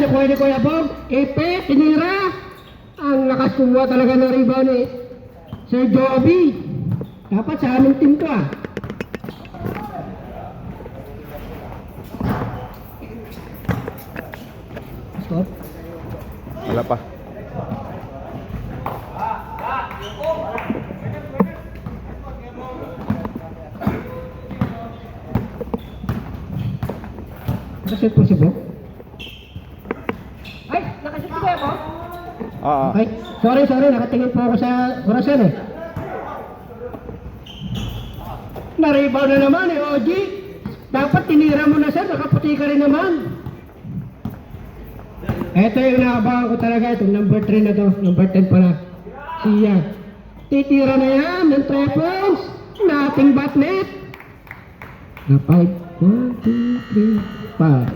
kuha ni Kuya Bob. Epe, tinira. Ang lakas kumuha talaga ng rebound ni Sir Joby. Dapat sa aming team to ah. Stop. Wala pa. Nakaset po si Bob. Ay, nakaset po ako? Oo. Okay. Sorry, nakatingin po ako sa orasan eh. Na-rebound na naman eh, OG. Dapat tinira mo na sir, nakaputi ka rin naman. Ito yung nakabahan ko talaga, itong number 3 na to, number 10 pala. Siya. Titira na yan ng 3 points. Nothing but net. Na 5, 1, 2, 3, 5.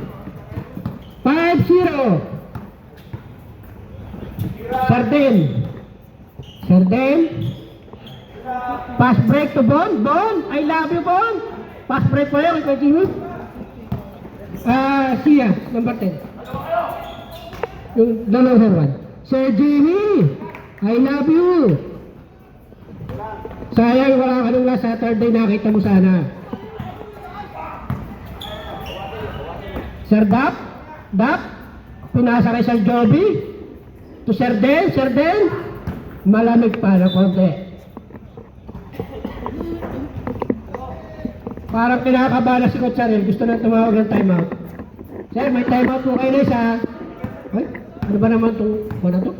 5-0. Sarden. Pass break to Bon. I love you, Bon. Pass break po yun, kay Jimmy. Siya, number 10. Yung number 1. Sir Jimmy, I love you. Sayang wala ka nung last Saturday, nakita mo sana. Sir Dap, pinasa kay Sir Joby. To Sir Den, malamig pa na konti. Parang kinakabala si Coach Saril, gusto na tumawag ng timeout. Sir, may timeout po kayo na isa. Ay, ano ba naman itong na to?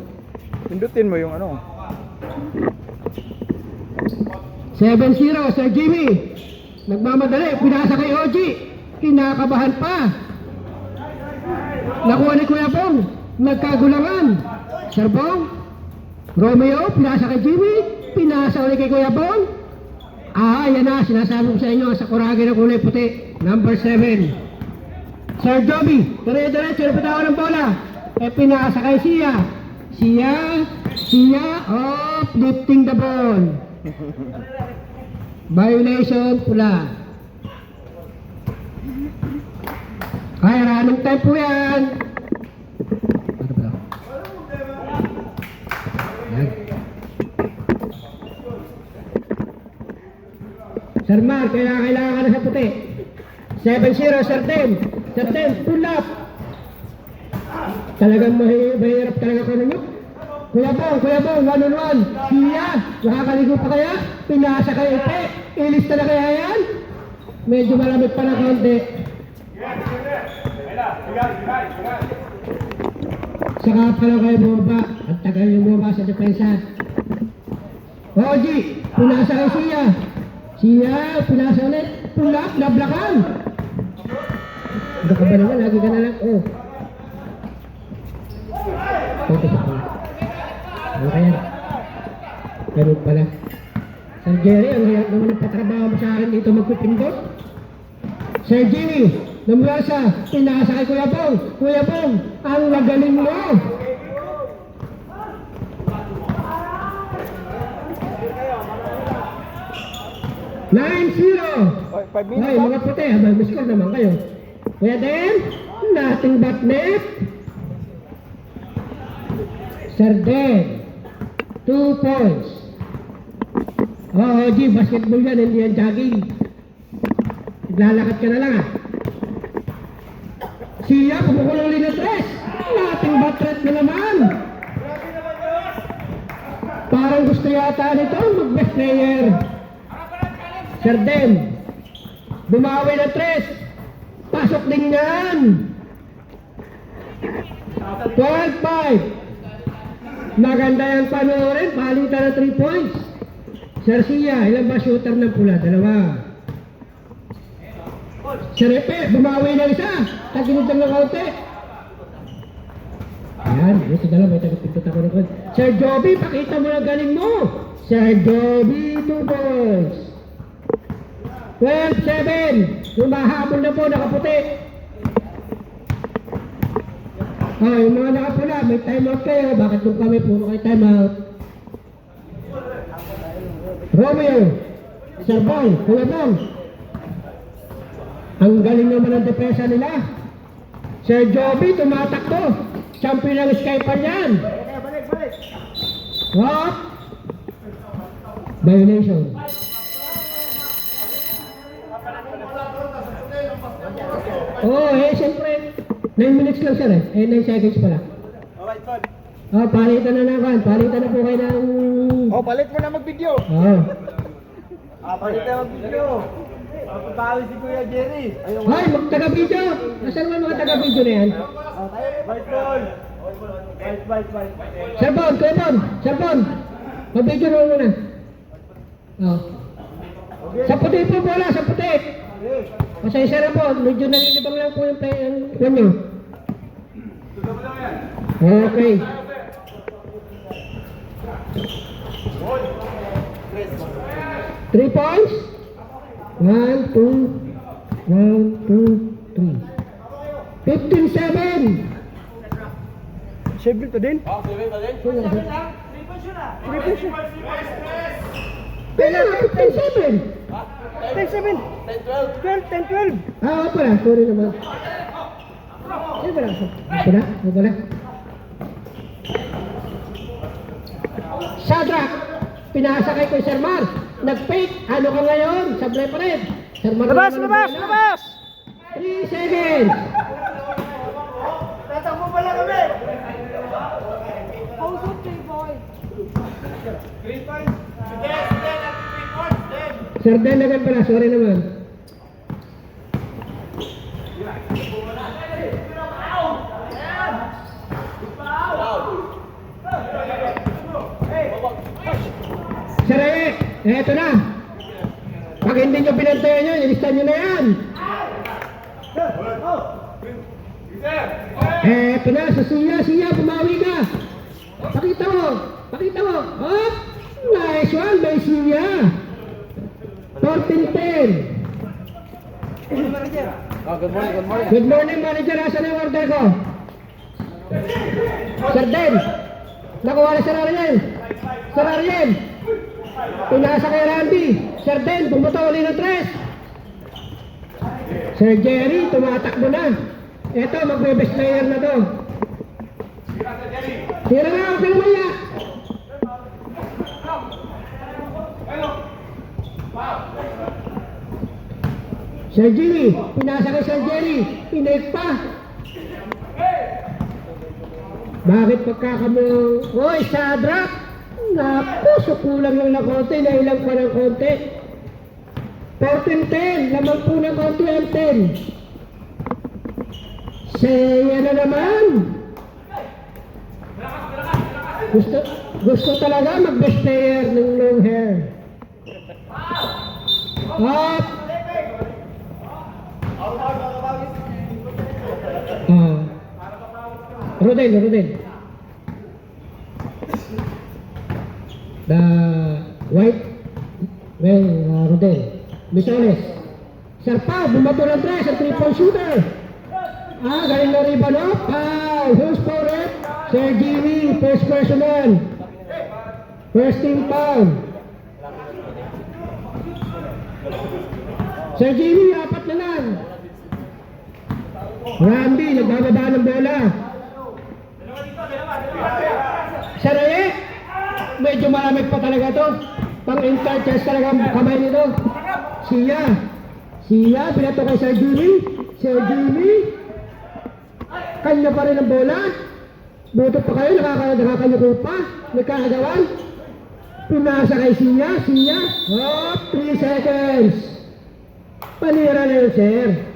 Pindutin mo yung ano. 7-0, Sir Jimmy. Nagmamadali, pinasa kay OG. Kinakabahan pa. Nakuha ni Kuya Bong. Nagkagulangan. Sir Bong. Romeo, pinasa kay Jimmy. Pinasa ulit kay Kuya Bong. Yan na, sinasabi ko sa inyo sa kuragi na kulay puti. Number 7. Sir Joby, dire-diretso na patawa ng bola. Pinasa kay Siya, lifting the ball. Violation, pula. Kaya ranong time po yan. Ano ba? Yan. Sir Mar, kailangan ka na sa puti. 7-0, Sir Tem, pull up. Talagang mahirap talaga ko ninyo. Kuya Bong, 1-on-1. Siya, nakakaligo pa kaya? Pinasa kay Epe. Ilista na kaya yan? Medyo malamig pa na konti. Saka pala kayo bumaba. Ang tagal yung bumaba sa depensa. Oji, pinasa kay Siya, pinasa ulit. Pull up, nablakan. Ano ka ba naman? Lagi ka na lang. Ano kaya? Ganun pala. Sir Jerry, ang hirap naman ang patrabaho mo sa akin dito magpipindot. Sir Jimmy, namulasa, pinasa kay Kuya Bong. Kuya Bong, ang magaling mo. Oy, 5 minutes. Ay, mga puti, habang miskol naman kayo. Kuya Den, nothing but net. Sir Den, 2 points. G, basketball yan, hindi yan jogging. Naglalakad ka na lang Siya, kumukulong ulit na 3. Nothing but net na naman. Parang gusto yata nito mag-best player. Sir Den, bumawi na 3. Pasok din yan. 12-5. Maganda yung panoorin. Palitan na 3 points. Sir Sia, ilan ba shooter ng pula? 2. Sir Epe, bumawi na isa. Taginod lang ng kaunti. Ayan, ito dalawa. May tagapintot ako ng kaunti. Sir Joby, pakita mo na galing mo. Sir Joby, 2 points. 12-7. Humahabol na po, nakaputi. Yung mga nakapula, may timeout kayo. Bakit kung kami puro kayo timeout? Romeo, Sir Bong, Kuya Bong. Ang galing naman ang depensa nila. Sir Joby, tumatakbo. Champion ng Skyper yan. What? Violation. Oh, siyempre. 9 minutes lang sir eh. 9 seconds pala. Oh, palitan na naman. Palitan na po kayo ng... Oh, palit mo na mag-video. Oh. Palit na mag-video. Papabawi si Kuya Jerry. Hoy, magtaga-video! Nasaan naman mga taga-video na yan? Bite ball. Bite. Sir Bon, Kuya Bon! Sir Bon! Mag-video naman muna. Oh. Sa puti po bola, sa puti! Pasensya na po, medyo nalilibang lang po yung play nyo. Okay. Three points? 1, 2, 1, 2, 3. 15-7. Siyempre to din. Pila, 15-7. 10-7. 10-12. Ah, pala, sorry naman. Ano pala? Ano pala? Shadrach, pinasakay ko yung Sir Mar. Nag-fake. Ano ka ngayon? Sablay pa rin. Sir Mar. Labas! 3 seconds. Tatakbo pala kami. Sir Den naman pala, sorry naman. Sir Ayek, eto na. Pag hindi nyo pinantayan nyo, ilistan nyo na yan. Eto na, sa Siya, pumawi ka. Pakita mo. Oh, nice one, may Siya. 14-10. Good morning, manager. Asan ang order ko? Sir Den. Nakuha na Sir Ariel. Pinasa kay Randy. Sir Den, pumunta uli ng 3. Sir Jerry, tumatakbo na. Eto, magbe-best player na to. Tira na, okay naman ya. Sir Jimmy, pinasa kay Sir Jerry. Pinake pa. Bakit pagkakamang... Hoy, Shadrach! Naku, sukulang lang na konti. Nailang pa ng konti. 14-10. Lamang po ng konti ang 10. Saya na naman. Gusto talaga mag-best player ng long hair. Up! Rodel. The white, Rodel. Misones. Sir Pao, bumato ng 3 sa 3-point shooter. Galing na rin ba, no? Who's for it? Sir Jimmy, first personal. First team foul. Sir Jimmy, 4 na lang. Randy, nagbababa ng bola. Sir Ayek, medyo malamig pa talaga to. Pang-interchest talaga ang kamay nito. Siya, pinato kay Sir Jimmy. Sir Jimmy, kanya pa rin ang bola. Buto pa kayo, nakakanyuko pa. Nagkakagawan. Pinasa kay Siya. 3 seconds. Panira na yun, sir.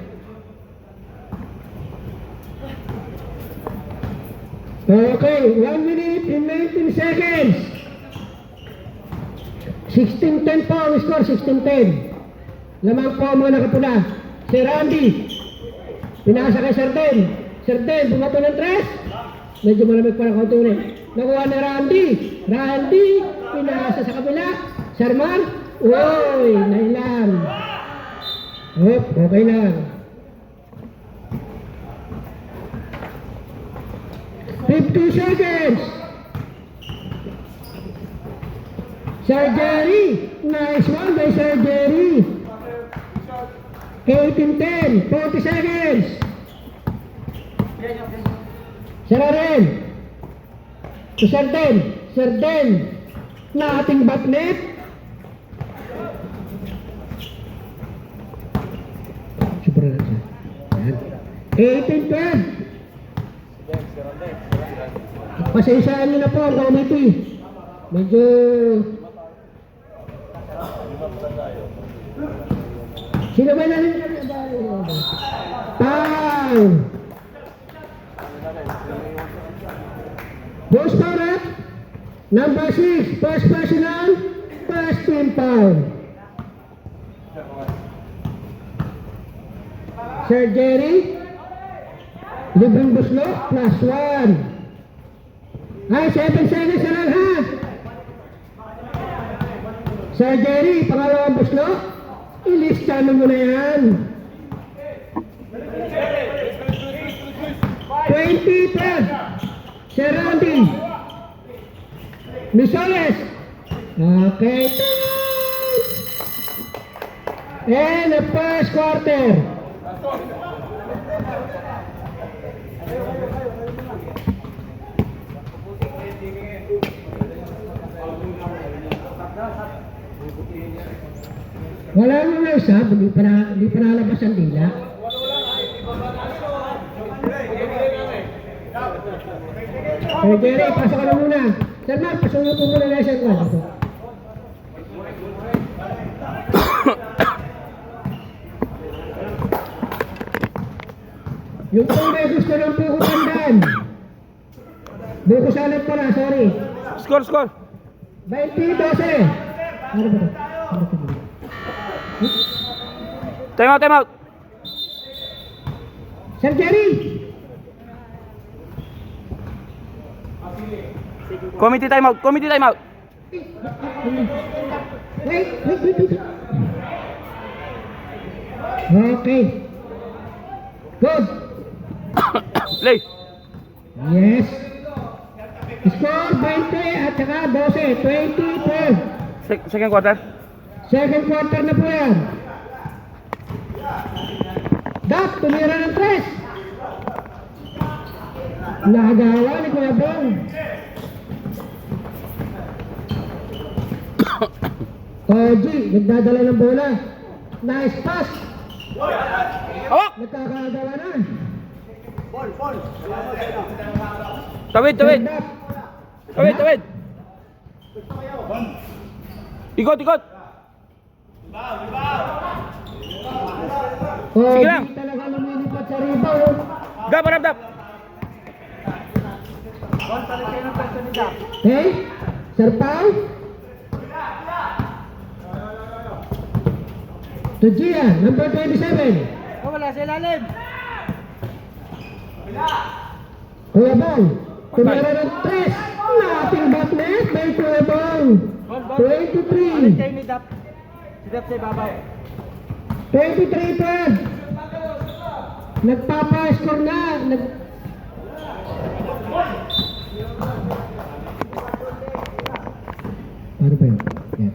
Okay, 1 minute and 19 seconds. 16-10 po ang score, 16-10. Lamang po ang mga nakapula. Si Randy, pinasa kay Sir Den. Sir Den, bumato ng 3. Medyo malamig pa ng konti ulit. Nakuha na Randy, pinasa sa kabila. Sir Mar, uy, nailang. Okay lang. 50 seconds. Sir Jerry, nice one by Sir Jerry. 18-10, 40 seconds. Sir Ariel. To Sir Den. Sir Den. Na ating batnet. Sobra na siya. Ayan. 18-12. Pasensyaan nyo na po ang committee. Medyo... Sino ba na rin? Time! Goal scorer, number 6, first personal, first team foul. Sir Jerry, libreng buslo, plus 1. Ay, 7 seconds na lang ha. Sir Jerry, pangalawang buslo, ilista mo na yan. 20-12. Sir Randy. Misoles. Okay. And the first quarter. Wala mo na isa, hindi pa nalabas ang dila. Sir Jerry, pasok ka na muna. Sir Mark, pasunod po muna na isang kwan. Yung kung may gusto ng buko tandaan. Buko salad pala, sorry. Score. 20-12. Ano ba ito? Time out. Sir Jerry! Committee time out. Wait. Okay. Good. Play. Yes. Score 20 at saka 12. 20-12. Second quarter. Second quarter na po yan. Dap, tumira ng 3. Nakagawa ni Kuya Bong. Oji, nagdadala ng bola. Nice pass. Hawak. Nagkakagawa na. Tawid. Dap. Ikot. Oji Sige lang. talaga lumilipat sa rebound. Dap. Okay? Sir Pao? To Gian, number 27. Wala sa ilalim. Kuya Bong, tumira ng 3. Nothing but net by Kuya Bong. 23. Tayo ni Dap. Si Dap sa ibabaw. 23-12. Nagpapa-score na. Ano ba yun? Yeah.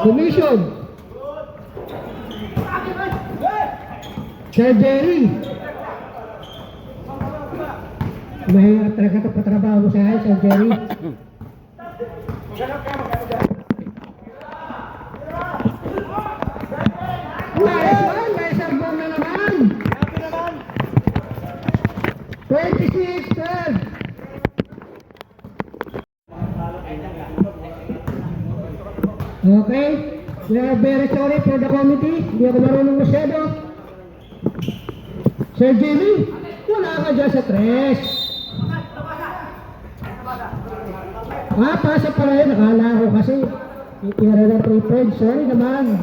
Commission. Sir Jerry. May talaga patrabaho sa akin, Sir Jerry. May sarbong na naman. 26-12. Okay, we are very sorry for the committee. Hindi ako marunong masyado. Sir Jimmy, wala ka dyan sa 3. Pasa pala yun. Nakala ko kasi itira ng 3 points. Sorry naman.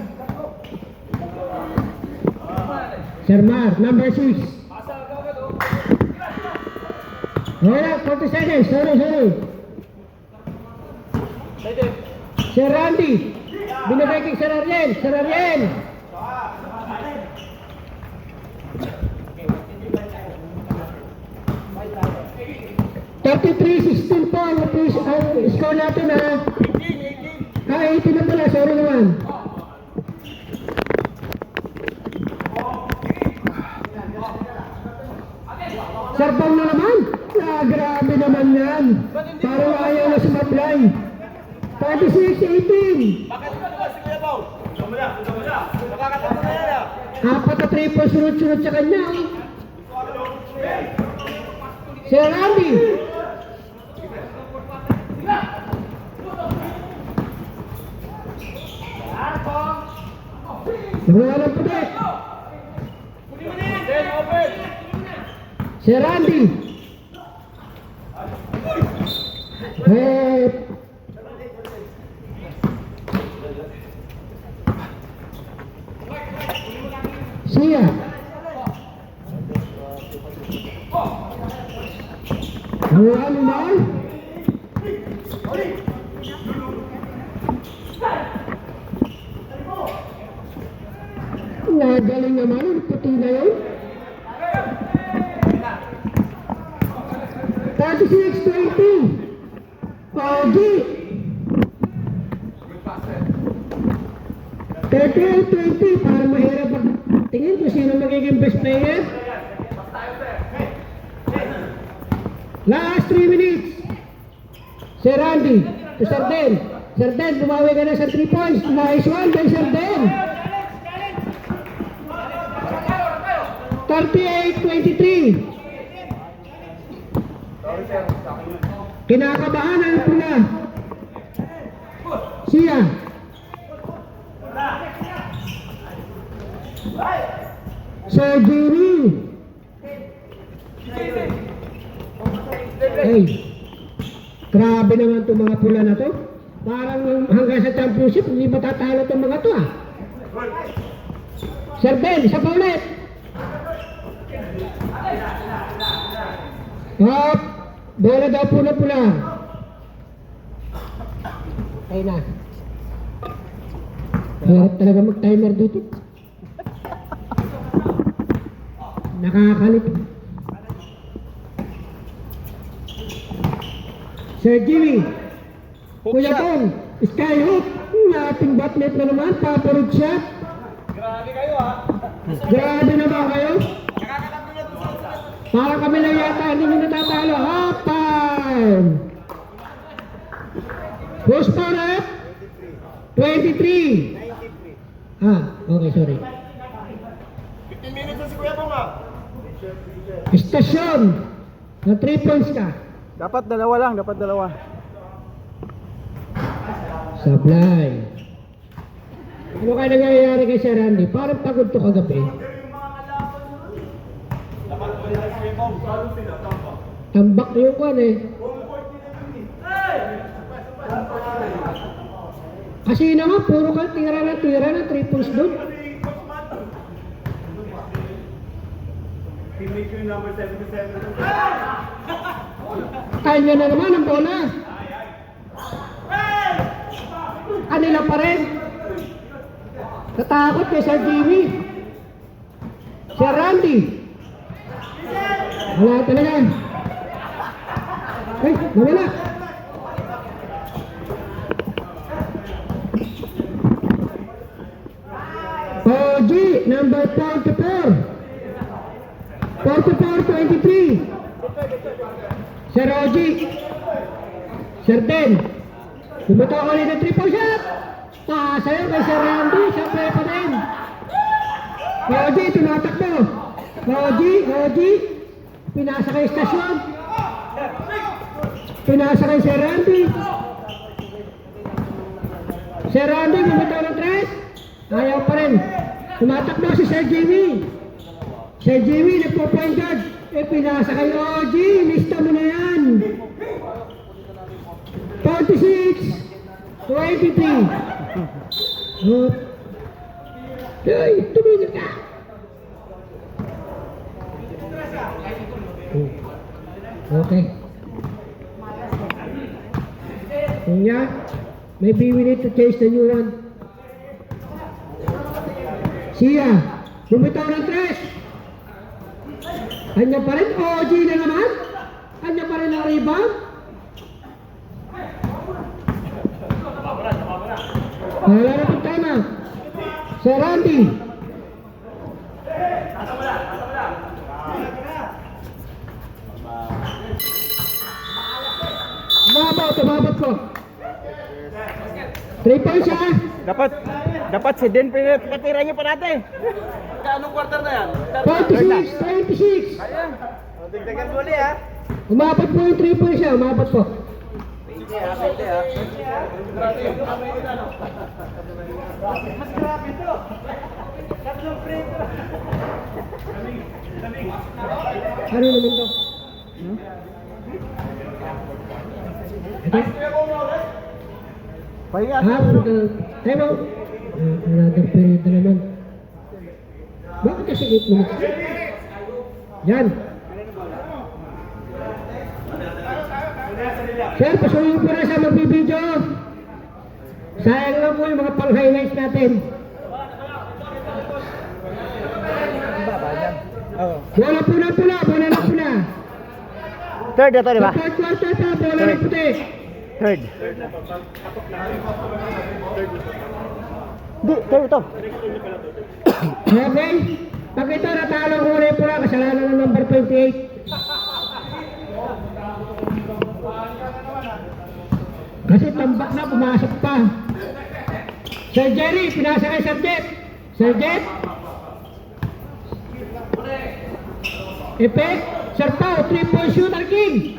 Sir Mar, number 6. Wala, 40 seconds. Sorry. Sir Randy, binigay kay Sir Ariel. $33-16 po ang score natin ha. 18 na pala, sorry naman. Serbong na naman. Ah, grabe naman yan. Parang ayaw na sumablay. 36-18. Bakit ba naman si Kuya Paul? Nakakatawa na yan ah. Apat na triple sunod-sunod sa kanya. Si Randy. Nakuha ng puti. Si Randy. Siya. Nakuha ni Mal. Nagaling naman ang puti na yun. 36-20. Ogi. 38-20. Para mahirap tingin kung sino magiging best player. Last 3 minutes. Si Randy. Si Sarden. Sarden, bumawi ka na sa 3 points. Nice one by Sarden. 38-23. Kinakabahan ang pula. Siya. Sir Jimmy. Hey, grabe naman itong mga pula na to. Parang hanggang sa championship, hindi matatalo itong mga to ah. Sir Ben, isa pa ulit. Hop, bola daw pula-pula. Okay na. Hirap talaga mag-timer dito. Nakakalit. Sir Jimmy. Kuya Tom, skyhook. Ating batnet na naman, paparod shot. Grabe kayo ah. Grabe na ba kayo? Nakakatawa na to sa Para kami lang yata, hindi nyo natatalo. Half time! Who's for it? 23. Ah, okay, sorry. 15 minutes na si Kuya Paul ah. Estasyon. Na 3 points ka. Dapat dalawa lang, dapat dalawa. Sablay. Ano kaya nangyayari kay Sir Randy? Parang pagod to kagabi. Tambak yung kwan eh. Kasi naman, puro ka tira na 3 points doon. Kanya na naman ang bola. Kanila pa rin. Natakot kay Sir Jimmy. Sir Randy. Wala talaga. Ay, nawala. Oji, number 44. 44-23. Sir Oji. Sir Den. Bumitaw ulit ng 3-point shot. Sa'yo kay Sir Randy. Siyempre pa din. Oji, tunatakbo. Oji. Pinasa kay Stasyon. Pinasa kay Sir Randy. Sir Randy, bumitaw ng 3. Ayaw pa rin. Tumatakbo si Sir Jimmy. Sir Jimmy, nagpo-point guard. Pinasa kay Oji. Lista mo na yan. 46-23. Ay, tumigil ka. Okay. Kanya, maybe we need to change the new one. Siya, bumitaw ng 3. Kanya pa rin, OG na naman. Kanya pa rin ang rebound. Wala na pong tama. Sir Randy. umabot po. 3 points ha. Dapat si Den pinatira niyo pa natin. Anong quarter na yan? 26. Ayan. Tigdagan mo ulit ha. Umabot po yung 3 points ha. Umabot po. Pwede ha, pwede ha. Mas grabe ito. Tatlong free ito. Ano naman to? Ito? Pahinga. Time out. Another period na naman. Bakit kasi 8 minutes? Yan. Sir, pasuyo po na sa magbibideo. Sayang lang po yung mga pang-highlights natin. Bola pula. Third ito, di ba? Sa third quarter pa, bola ng puti. Third. Di, third ito. Okay? Pag ito natalo ko ulit pula, kasalanan ng number 28. Kasi tambak na, pumasok pa. Sir Jerry, pinasa kay Sir Jet. Sir Jet. Effect. Sir Pao, 3-point shooter king.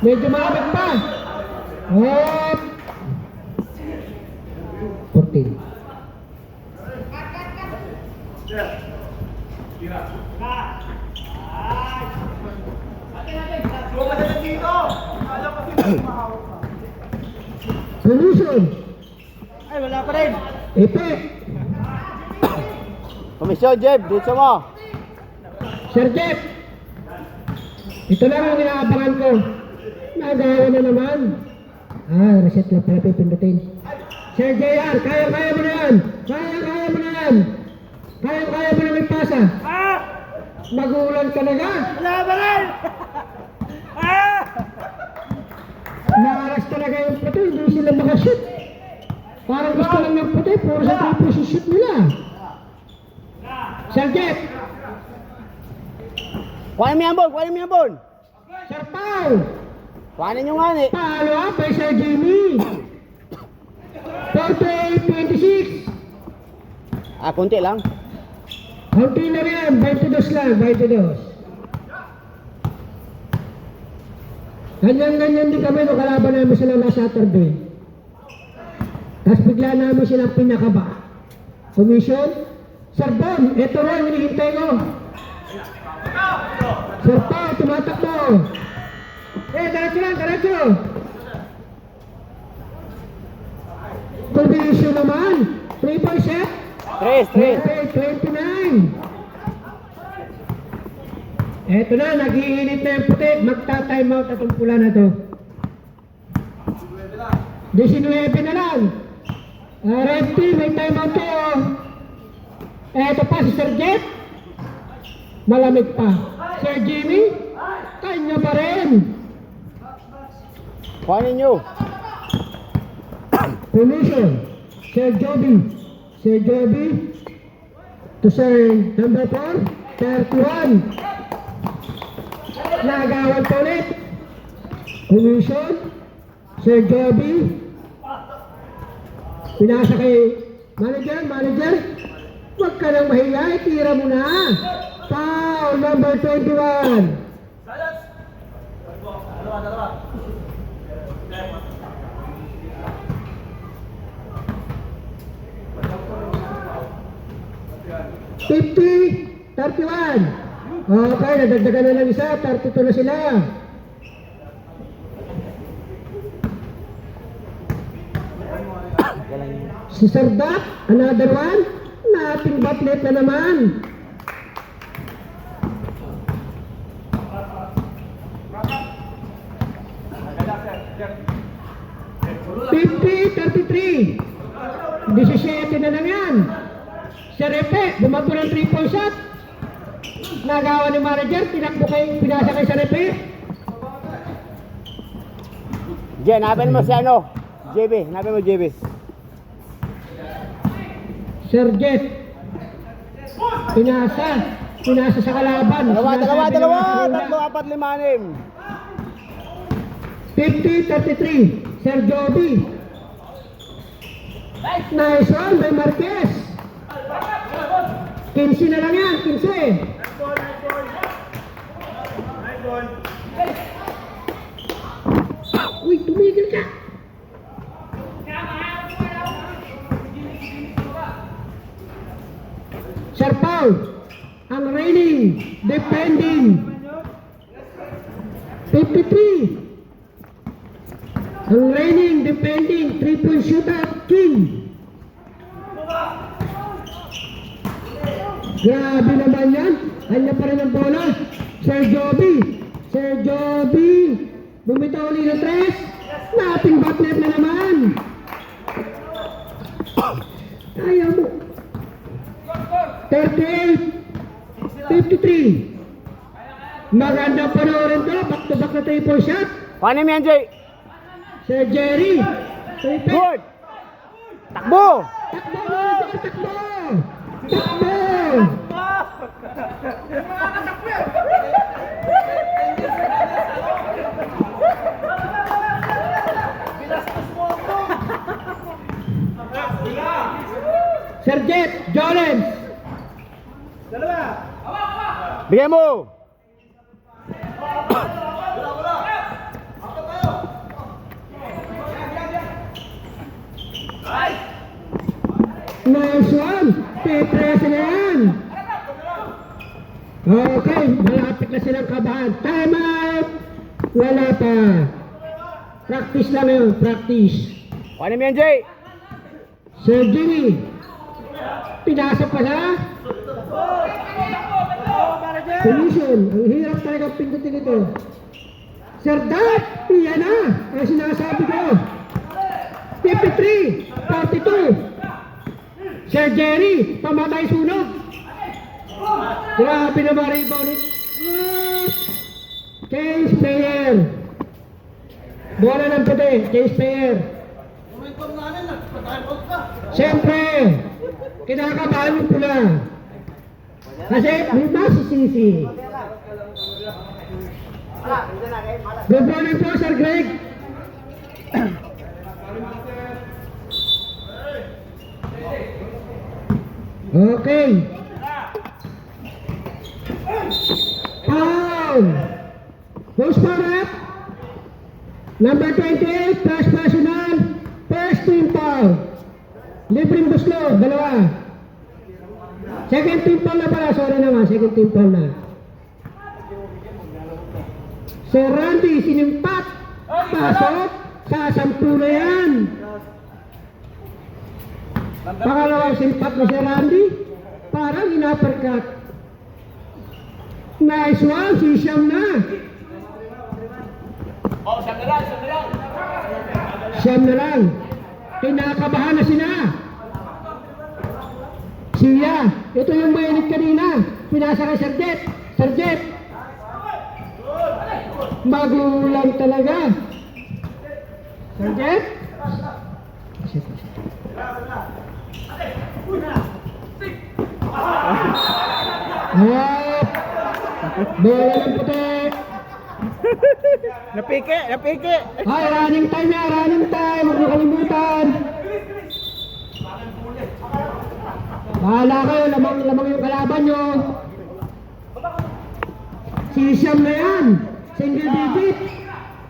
Medyo malapit pa. Hop. 14. Solution. Ay, wala pa rin. Effect. Komisyon, Jeb. Dito mo. Sir Jeff, ito lang ang inaabangan ko. Nagawa na naman. Reset lang pala pipindutin. Sir JR, kaya mo na yan. Kaya mo na yan. Kaya mo na may pasa. Magulan ka na ka. Wala pa rin. Naaras talaga yung puti, hindi sila makashoot. Parang gusto lang ng puti, puro sa 3 shoot nila. Sir Jeff, Kuhanin mo yan, Bon. Sir Pao, Kuhanin nyo nga ni. paalo pa Sir Jimmy. 48-26. Kunti lang. Kunti na rin, 22 lang, 22. Ganyan-ganyan din kami nung kalaban namin sila last Saturday. Tapos bigla namin silang pinakaba. Commission, Sir Bon, ito lang hinihintay ko. Sir Pao, tumatakbo. Diretso. Commission naman, 3-point set. 29. Eto na, nag-iinit na yung puti. Magta-time out atong pula na to. 19 na lang. Red team, may time out kayo. Eto pa si Sir Jet. Malamig pa. Sir Jimmy, kanya pa rin. Kuhanin nyo. Commission, Sir Joby to Sir number 4, 31. Nagawan pa ulit. Commission, Sir Joby. Pinasa kay manager. Huwag ka nang mahiya, itira mo na. Foul number 21. $50, 31. Okay, nadagdagan na lang isa, 32 na sila. Si Sir Dak, another one. Nating batlet na naman. $50, 33. 17 na lang yan. Si Repe, bumago ng 3-point shot. Nagawa ni manager, pinasa kay sa Repe. Jen, hanapin mo si ano? JB, hanapin mo JB. Sir Jet, pinasa sa kalaban. Dalawa, Sinasabi ng mga 3, kaula. 4, 5, 6. 50-33, Sir Joby. Nice one by Marquez. 15 na lang yan, 15. Uy, tumigil ka. Sir Paul, ang reigning, defending, 53. Ang reigning, defending, 3-point shooter, King. Grabe naman yan. Kanya pa rin ang bola. Sir Joby. Sir Joby. Bumitaw ulit ng 3. Nating batnet na naman. Ayaw mo. 38. 53. Magandang panoorin to. Back to back na 3-point shot. Paano mo yan, Jay? Sir Jerry. Good! Takbo! Takbo! Takbo! Takbo! Sir Jet, Jolens. Bigyan mo! Nice one. P13 na yan. Okay, malapit na silang kabahan. Time out. Wala pa. Practice lang yun, practice. Paano mo yan, Jay? Sir Jimmy. Pinasa pa na. Solution. Ang hirap talaga pindutin ito. Sir Dat, iyan na. Ang sinasabi ko. 53, 42. Sir Jerry, pamatay sunog. Grabe na mga rebound. Case player. Bola ng puti, case player. Siyempre, kinakabahan yung pula. Kasi may masisisi. Good morning po, Sir Greg. Okay. Foul. Goes for it. Number 28, pass personal. First team foul. Libreng buslo, dalawa. Second team foul na pala, sorry naman, second team foul na. Sir Randy, sinimpat. Pasok. Sasampu na yan. Pangalawang simpat na si Randy. Parang in-uppercut. Nice one, si Siyam na. Siyam na lang. Kinakabahan na sila. Siya, ito yung mainit kanina. Pinasa kay Sir Jet. Sir Jet. Magulang talaga. Sir Jet. Bola ng puti. Napike, napike. Ay, running time na, running time. Huwag mo kalimutan. Bahala kayo, lamang yung kalaban nyo. Sisiyam na yan. Single digit.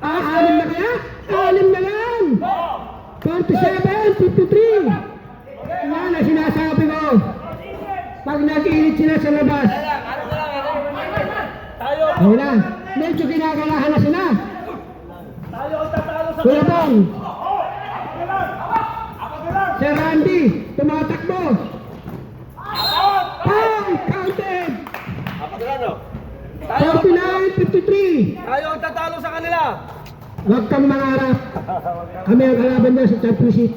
Anim na kaya? Anim na lang. 47, 53. Yan ang sinasabi ko. Pag nag-init sila sa labas. Ayun na. Medyo ginagalahan na sila. Kuya Bong. Sir Randy, tumatakbo. Counted. 49-53. Tayo ang tatalo sa kanila. Huwag kang mangarap. Kami ang kalaban niya sa championship.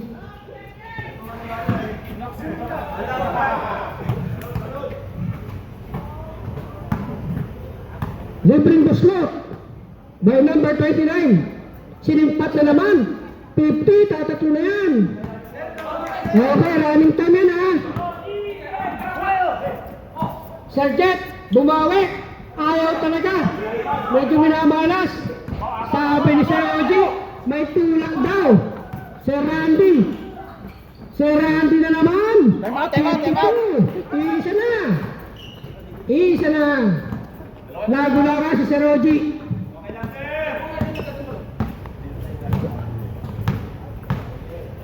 Libreng buslot by number 29. Sinimpat na naman. 50, tatatlo na yan. Okay, running time yan ha. Sir Jet, bumawi. Ayaw talaga. Medyo minamalas. Sa Sabi ni Sir Oji, may tulak daw. Sir Randy. Sir Randy na naman. Time out. Isa na. Isa na. Nagulaga si Sir Oji.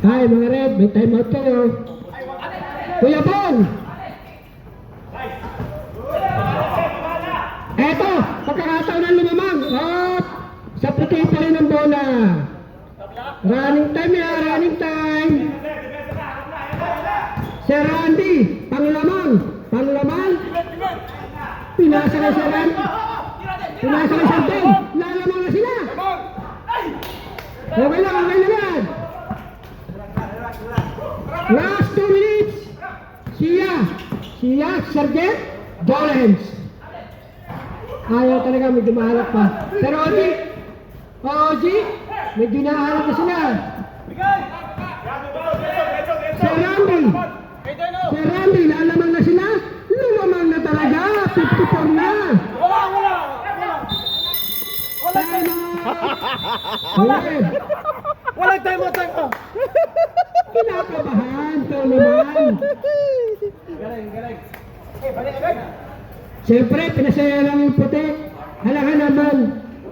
Hi mga red, may time out kayo. Kuya Bong. Eto, pagkakataon ng lumamang. Hop! Sa puti pa rin ang bola. Running time ya, running time. Sir Randy, panglamang. Pinasa na Sir Randy. Pinasa na Sir Ben. Lalamang na sila. Okay lang. Last 2 minutes. Siya, Sergeant Dolens. Ayaw talaga, medyo mahalap pa. Pero Oji, medyo nahalap na sila. Sir Randy, lalamang na sila. Lumamang na talaga, 54 na. Walang time out. Kinakabahan, ikaw naman. Galing. Balik agad. Siyempre, pinasaya lang yung puti. Halaga naman,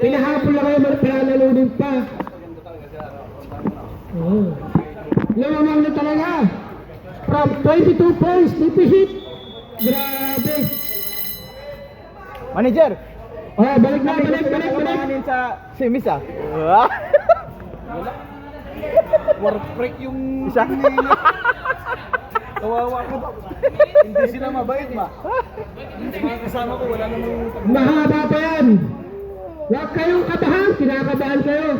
pinahapon lang kayo, pinanalunin pa. Oh. Lumamang na talaga. From 22 points, deficit. Grabe. Manager. Oh, balik. Kumahanin sa semis ah. Work break yung Isa. kawawa ko. Hindi sila mabait ba? Mga kasama ko, wala namang Mahaba pa yan. Huwag kayong kabahan, kinakabahan kayo.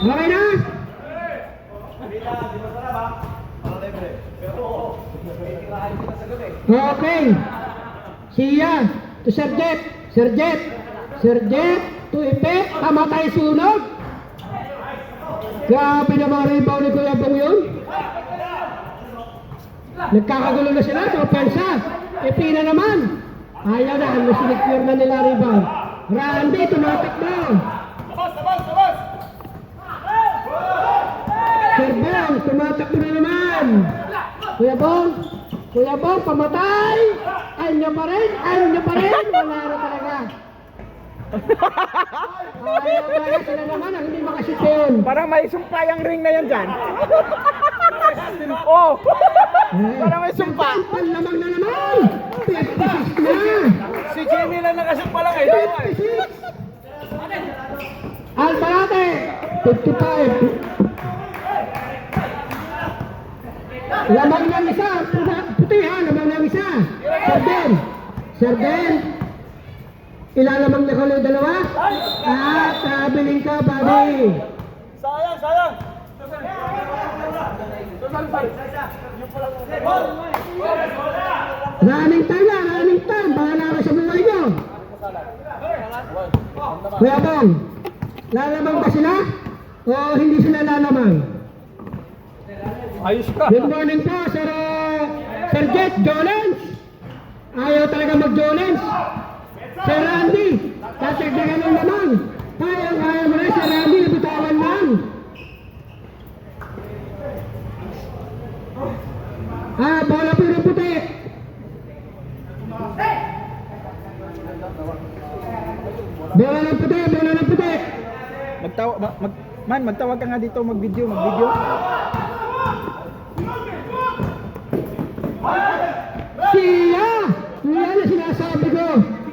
Okay na? Okay. Siya, to Serjet, to Ipe, pamatay sunog. Grabe na mga rebound ni Kuya Bong yun. Nagkakagulo na sila sa opensa. Ipe na naman. Ayaw na, sinicure na nila rebound. Randy, tumatak na. Sir Bong, tumatak na naman. Kuya Bong, pamatay. Ayaw niya pa rin. Wala na talaga. Ayaw talaga sila naman ang hindi makashoot yun. Parang may sumpa yung ring na yan dyan. Oh! Parang may sumpa. Panlamang na naman. 56 na. si Jimmy lang nakashoot pa lang eh. 56. Alparate, 55. Lamang ng isa, puti ha, lamang ng isa. Serben, ilalamang na kulo dalawa. At trabiling ka, buddy. Sayang. Running time. Bahala ka sa buhay nyo. Kuya Bong, lalamang ba sila? O hindi sila lalamang? Ayos ka. Good morning po, Sir Jet Jolens. Ayaw talaga mag-Jolens. Sir Randy, tatagdagan ng lamang. Ayaw mo na, Sir Randy, nabitawan lang. Bola po ng puti. Bola ng puti. Magtawag ka nga dito, mag-video. Siya na sinasabi ko.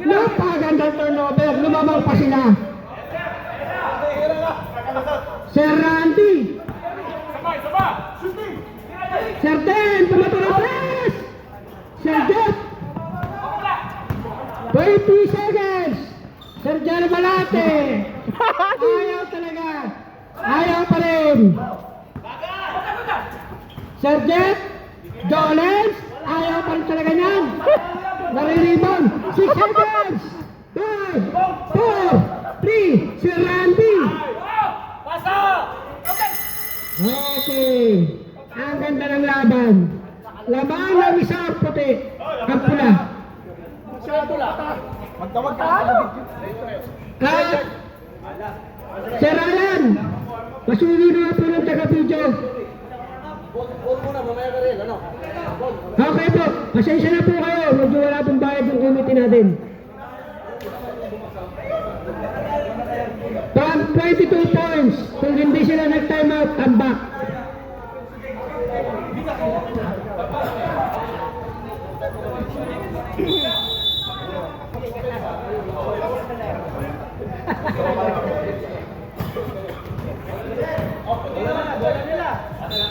Napakagandang turnover. Lumamang pa sila. Sir Randy. Sir Den, tumato ng press. Sir Jeff. 20 seconds. Sir Jan Balate. Ayaw talaga. Ayaw pa rin. Sir Jeff. Jolens. Ayaw pa rin talaga niyan. Nariribon. 6 seconds. 5, 4, 3. Sir Randy. Okay. Ang ganda ng laban. Laban ng isa puti. Ang pula. Magtawag ka na video. Cut! Sir Alan! Pasuloy na po ng taga-video. Huwag muna, mamaya ka rin, ano? Okay po, pasensya na po kayo. Medyo wala pong bayad yung committee natin. From 22 points, kung hindi sila nag-time out, come back.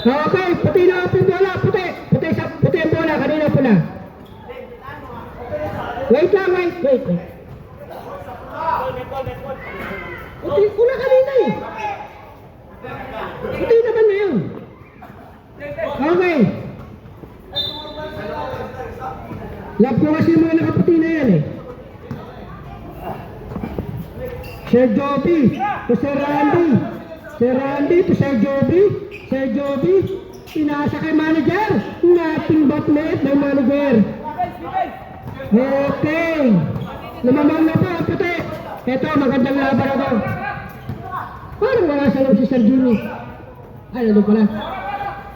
Okay, puti na po yung bola, puti. Puti ang bola, kanina pula. Wait lang, wait. Puti, pula kanina eh. Puti naman na yun. Okay. Love ko kasi yung mga nakaputi na yan eh. Sir Joby, to Sir Randy. Sir Randy to Sir Joby. Sir Joby, pinasa kay manager. Nothing but net ng manager. Okay. Lumamang na po ang puti. Ito, magandang laban ako. Parang wala sa loob si Sir Jimmy. Ay, ano pala?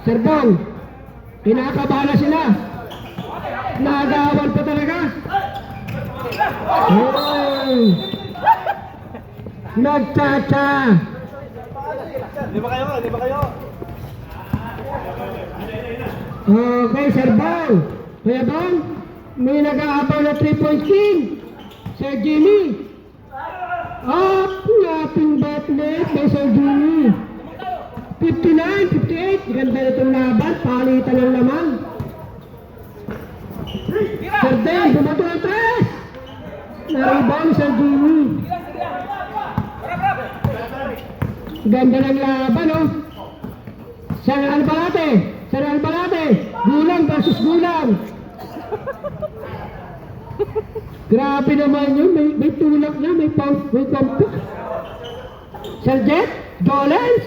Sir Bong, pinakabahan na sila. Nagawan pa talaga. Hey! Nagchacha! Di ba kayo? Okay, Sir Bong. Kuya Bong, may nag-aabaw na 3-point king. Sir Jimmy. Up, nothing but net by Sir Jimmy. 59, 58. Ganda na itong laban. Palitan lang naman. Sir Dan, bumato ng 3. Naribang Sir Jimmy. Ganda ng laban, oh. Sir Albalate. Gulang versus gulang. Grabe naman yun. May tulak na, may pump pa. Sir Jet, Jolens.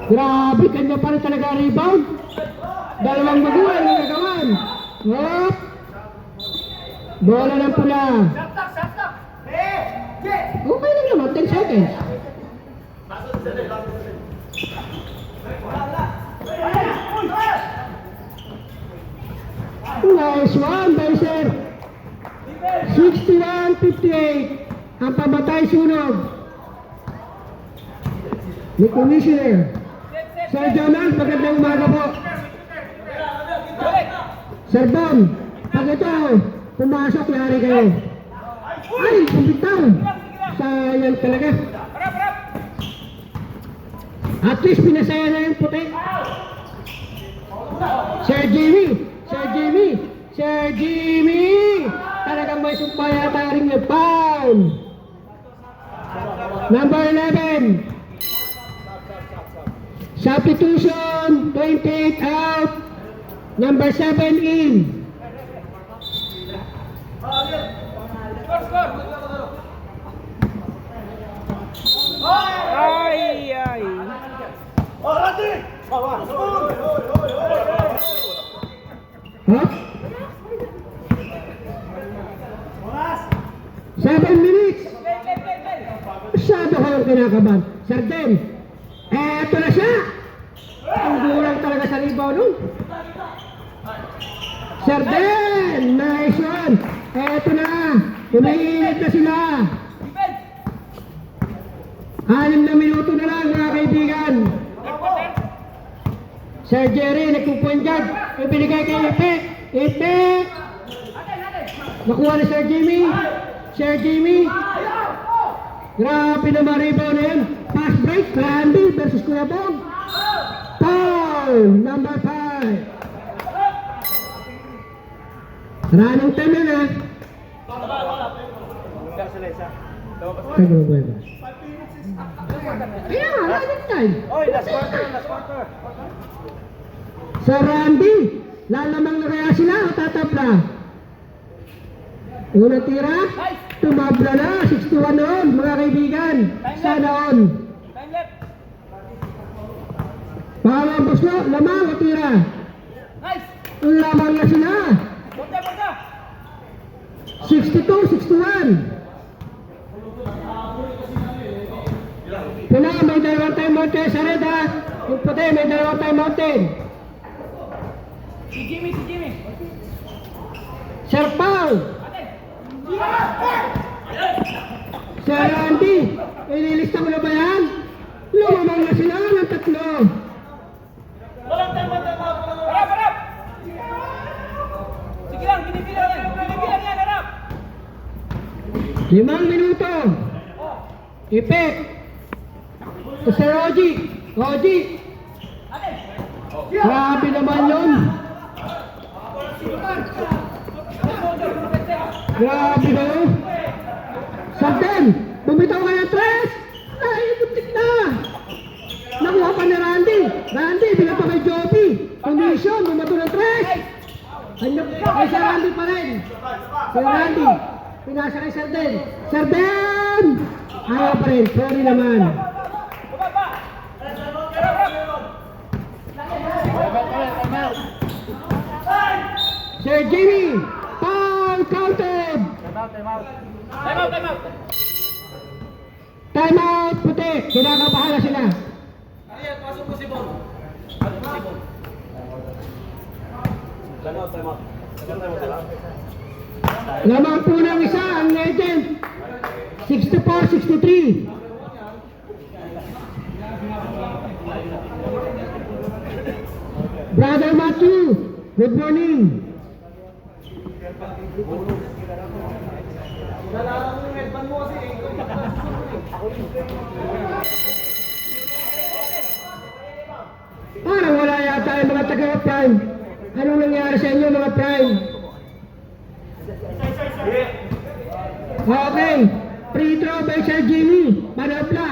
Grabe, kanya pa rin talaga rebound. Dalawang magulang na nagawan. Hop. Bola ng pula. Okay lang naman, 10 seconds. Nice one by Sir. 61-58. Ang pamatay sunog. Ni Commissioner. Sir Jonas, magandang umaga po. Sir Bon, pag ito, pumasok, yari kayo. Ay, kumbitaw. Sayang talaga. At least pinasaya na yung puti. Sir Jimmy. Talagang may sumpa yata rin yung foul. Number 11. Substitution, 28 out. Number 7 in. Ay. Huh? 7 minutes. Masyado kayong kinakabahan. Sir Den, eto na siya. Ang gulang talaga sa rebound nun. Sir Den, nice one. Eto na. Umiinit na sila. 6 na minuto na lang mga kaibigan. Sir Jerry, nagpupuan dyan. Ibinigay kay Ipek. Nakuha ni Sir Jimmy. Grabe naman rebound na yun. Pass break, Randy versus Kuya Bong. Foul, number 5. Running time yan, ha? Tagal ba yun? Kaya nga, running time. Oy, last quarter. Sir Randy, lalamang na kaya sila o tatabla? Unang tira, tumabla na, 61 noon, mga kaibigan. Sana on. Pangalang Buslo, lamang o tira? Lamang na sila. 62-61. Pula, may dalawang timeout kayo sa red ha. Yung puti, may dalawang timeout din. Si Jimmy. Sir Paul. Sir Randy. Inilista mo na ba yan? Lumamang na sila ng tatlo. Walang time. Harap! Sige lang, binibilang yan, harap! 5 minuto. Ipek. Ito si Roji. Grabe naman yun. Grabe na yun. Sarden, bumitaw ka ng tres. Ay, butik na. Nakuha pa ni Randy. Randy, bilang pa kay Joby. Condition, bumato ng tres. Ay, si Randy pa rin. Si Randy. Pinasa kay Sarden. Sarden! Ayaw pa rin. Sorry naman. Sir Jimmy, foul counted. Time out, puti. Kinakabahala sila. Lamang po ng isa ang legend. 64-63. Brother Matthew, good morning. Parang wala yata yung mga taga-prime. Anong nangyari sa inyo mga prime? Okay, free throw by Sir Jimmy. Panabla.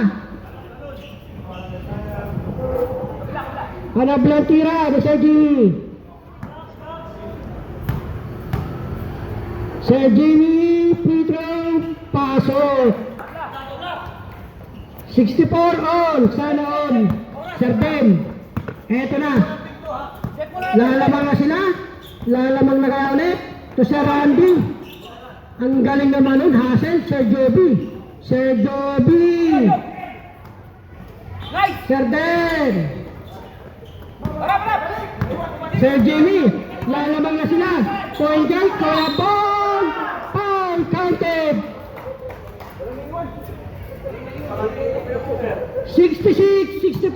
Panablang tira by Sir Jimmy. Sir Jimmy, free throw, pasok. 64 on, sana on. Sir Ben, eto na. Lalamang na sila. Lalamang na kaya ulit. To Sir Randy. Ang galing naman nun, Hassel, Sir Joby. Sir Joby. Sir Ben. Sir Jimmy. Lalamang na sila. Point guard, Kuya Bong. Foul counted. 66-64.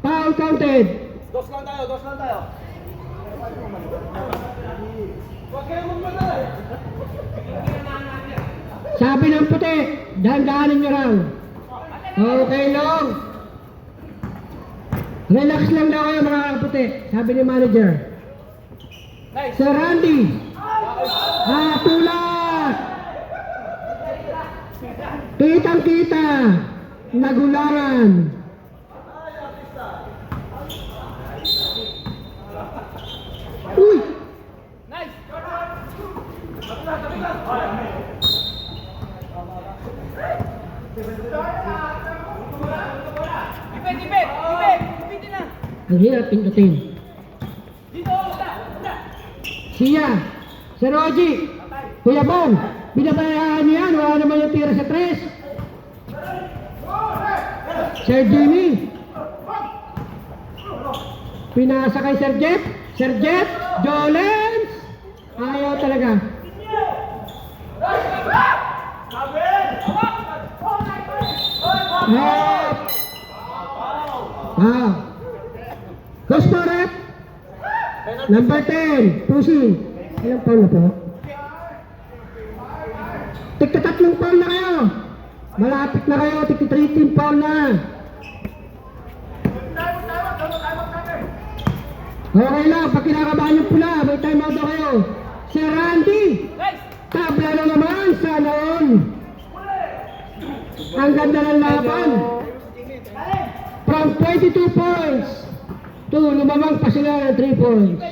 Foul counted. Dos lang tayo. Huwag kayo magmadali. Sabi ng puti, dahan-dahanin nyo raw. Okay lang. Relax lang daw kayo mga puti, sabi ni manager. Sir Randy. Tulak. Kitang-kita. Nagularan. Uy! Ang hirap pindutin. Siya, si Roji, Kuya Bong, binabayaan niya yan, wala naman yung tira sa tres. Sir Jimmy, pinasa kay Sir Jeff, Jolens, ayaw talaga. Goes for it. Number 10, pushing. Ilang foul na po? Tigta-tatlong foul na kayo. Malapit na kayo, tigti-13 foul na. Okay lang, pag kinakabahan yung pula, may time out na kayo. Sir Randy, tabla na naman sa noon. Ang ganda ng laban. From 22 points to lumamang pa sila ng 3 points.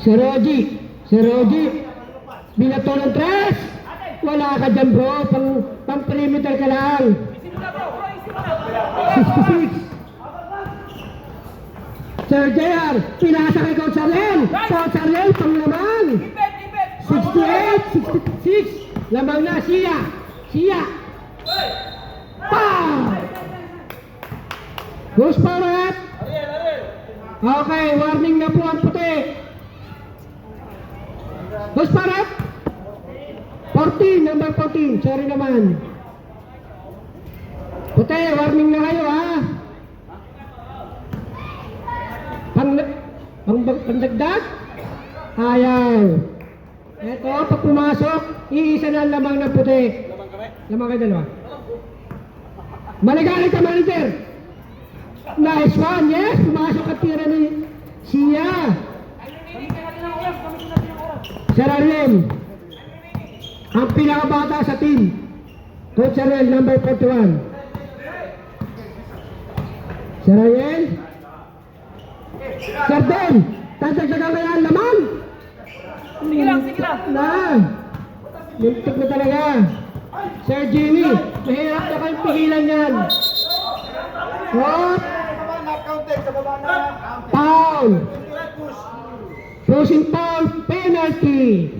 Si Roji, binato ng tres. Wala ka dyan bro, pang perimeter ka lang. 66. Sir JR, pinasa kay Coach Arlen. Coach Arlen, pang naman. 66. Lamang na, Sia. Sia. Pow! Goes for it. Okay, warning na po ang puti. Goes for it. 14, number 14. Sorry naman. Puti, warning na kayo ha. Pandagdag? Ayaw. Eto, pag pumasok, iisa na ang lamang ng puti. Lamang kayo dalawa. Manigalit ka, manager. Nice one, yes. Pumasok at tira ni Sia. Sir Ariel, ang pinakabata sa team. Coach Ariel, number 41. Sir Ariel. Sir Ben, tatagdagan kaya ang laman. Sige lang, sige lang. Lintik na talaga. Sir Jimmy, mahirap na kayong pigilan yan. What? Foul. Pushing foul, penalty.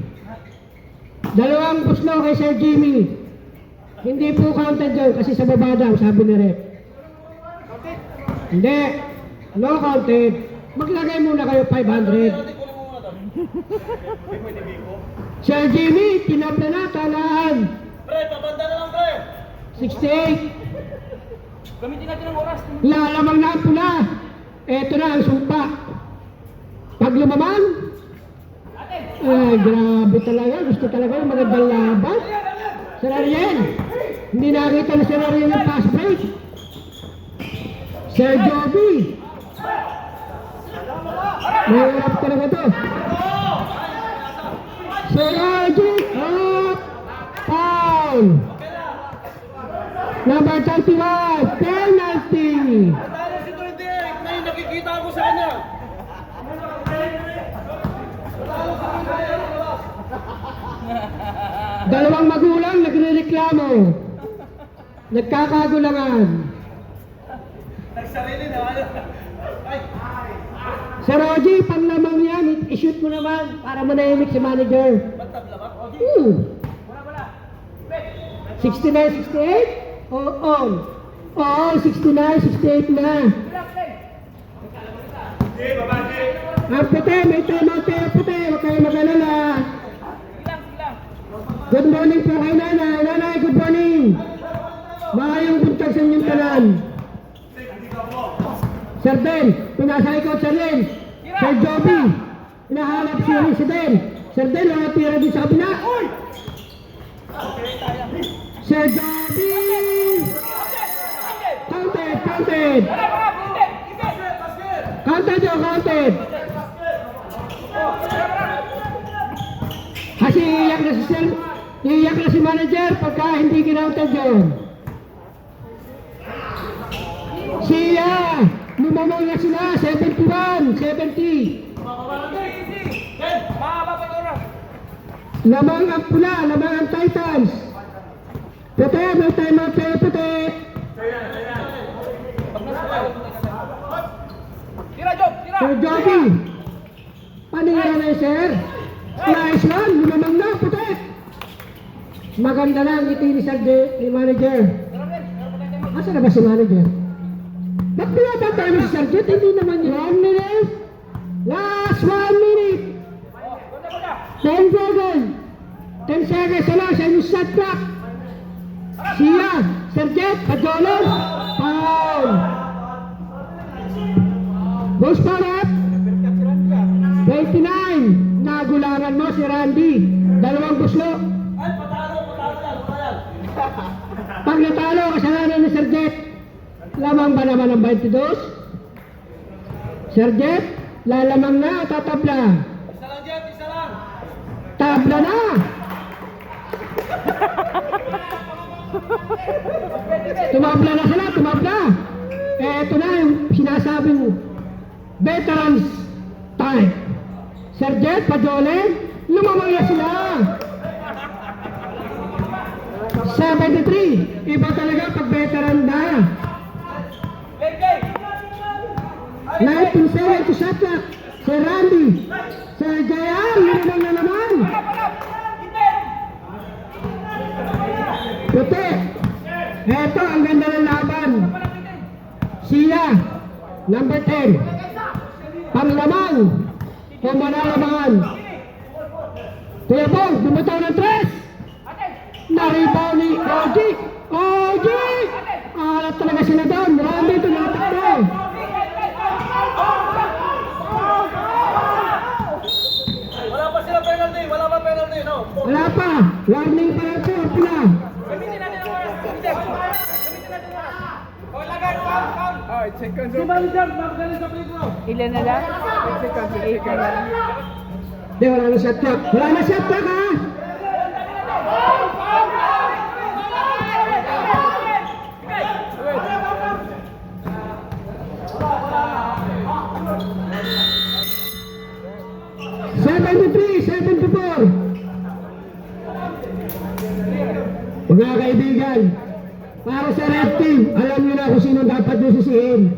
Dalawang pusno kay Sir Jimmy. Hindi po counted yun kasi sa baba daw, sabi ni Rep. Hindi. No counted. Maglagay muna kayo 500. Sir Jimmy, tinapla na, talaan. Pre, pabanda na lang, pre. 68. Gamitin natin ang oras. Lalamang na ang pula. Eto na ang sumpa. Pag lumaman, grabe talaga. Gusto talaga yung magandang laban. Sir Ariel, hindi nakita na Sir Ariel ng pass break. Sir Joby, mahirap talaga to. Sir Ajit, foul. Number 31, penalty. Talo si Tuidik. May nakikita ako sa kanya. Dalawang magulang nagrereklamo. Nagkakagulangan. Nagsarili na. Ay. Sir Oji, pang lamang yan, i-shoot mo naman para manahimik si manager. Bantabla ba? 69, 68? Oo, oo, 69, 68 na. Ang puti, may timeout kayo puti, huwag kayo mag-alala. Good morning po kay nanay. Nanay, good morning. Maayong buntag sa inyong tanan. Sir Ben, pinasa ikaw Sir Len. Sir Joby, hinahanap si Ben. Sir Ben, wala tira din sa kabila. Sir Joby! Counted, counted. Counted yun, counted. Kasi iiyak na si Sir, iiyak na si manager pagka hindi kinounted yun. Siya, lumamang na sila, 71, 70. Lamang ang pula, lamang ang Titans. Puti, may timeout kayo puti. Tira, Job! Tira! Sir Joby, panira na yun, sir. Nice one, lumamang na, puti. Maganda na ang ngiti ni Sir ni manager. Asa na ba si manager? Ba't pinabantay mo si Sergeant? Hindi naman yun. 1 minute. Last 1 minute. 10 seconds. 10 seconds na lang sa inyong shot clock. Siya, Sergeant, Pajolos. Foul. Goes for it. 29. Nagulangan mo si Randy. Dalawang buslo. Ay, patalo yan. Pag natalo, kasalanan ni Sergeant. Lamang ba naman ang 22? Sergeant, lalamang na o tatabla? Isa lang, Jet, isa lang. Tabla na! Tumabla na sila, tumabla! Ito na yung sinasabing veterans time. Sergeant, Pajole, lumamang na sila! 73, iba talaga pag veteran na. 1970 shot clock. Sir Randy. Sir Jayan, lumamang na naman. Puti. Eto, ang ganda ng laban. Siya, number 10. Panglaman. Kung manalaman. Kuya Bong, bumitaw ng 3. Naribaw ni Oji. Oji! Alat talaga sila doon. Marami ito natakbo. Wala pa sila penalty, wala pa penalty, no? Wala pa. Warning pa lang ito. Pula. Gamitin natin ang oras. Gamitin natin ang oras. O, lagay ko. Si Manager, magaling sa free throw. Ilan na lang? 8 na lang. Di, wala na shot clock. Wala na shot clock, ha? Mga kaibigan, para sa red team, alam niyo na kung sino dapat nyo sisihin.